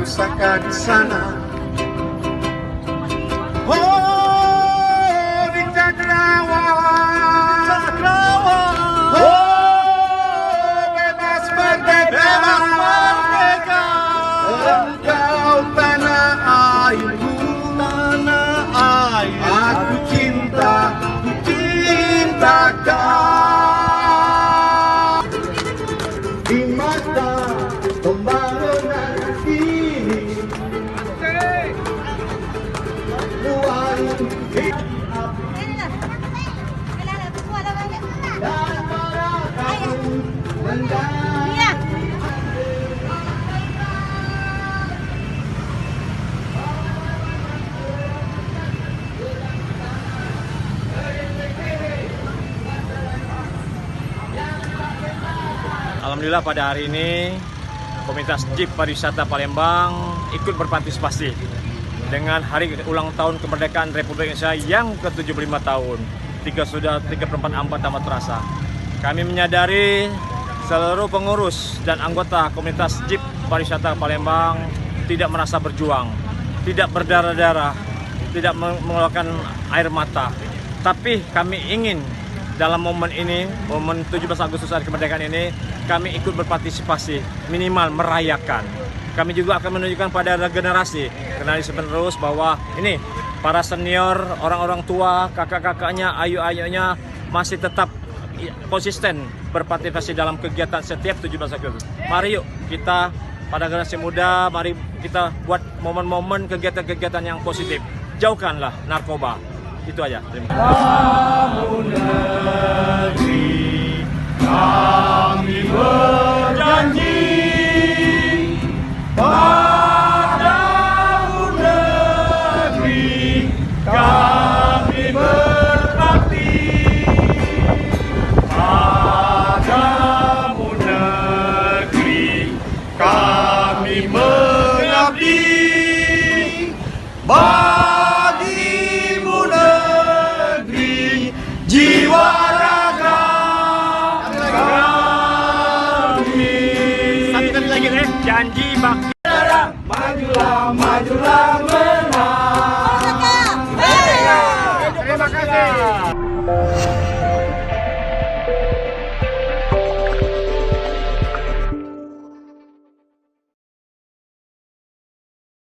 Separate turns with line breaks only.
pusaka di sana. Oh, di cakrawala, oh, bebas merdeka, engkau tanah airku, aku cinta kau. Di mata pembangunan ini, ruang hidup dan para kaum mendalam.
Alhamdulillah pada hari ini Komunitas Jeep Pariwisata Palembang ikut berpartisipasi dengan hari ulang tahun kemerdekaan Republik Indonesia yang ke-75 tahun. Sudah 3/4 tamat terasa. Kami menyadari seluruh pengurus dan anggota Komunitas Jeep Pariwisata Palembang tidak merasa berjuang, tidak berdarah-darah, tidak mengeluarkan air mata. Tapi kami ingin dalam momen ini, momen 17 Agustus hari kemerdekaan ini, kami ikut berpartisipasi, minimal merayakan. Kami juga akan menunjukkan pada generasi penerus bahwa ini para senior, orang-orang tua, kakak-kakaknya, ayu-ayunya masih tetap konsisten berpartisipasi dalam kegiatan setiap 17 Agustus. Mari yuk kita pada generasi muda, mari kita buat momen-momen kegiatan-kegiatan yang positif. Jauhkanlah narkoba. Itu aja. Terima kasih. Kami berjanji padamu negeri, kami berbakti padamu negeri, kami mengabdi. Bagimu negeri, jiwa raga kami. Satu kali lagi janji bakti.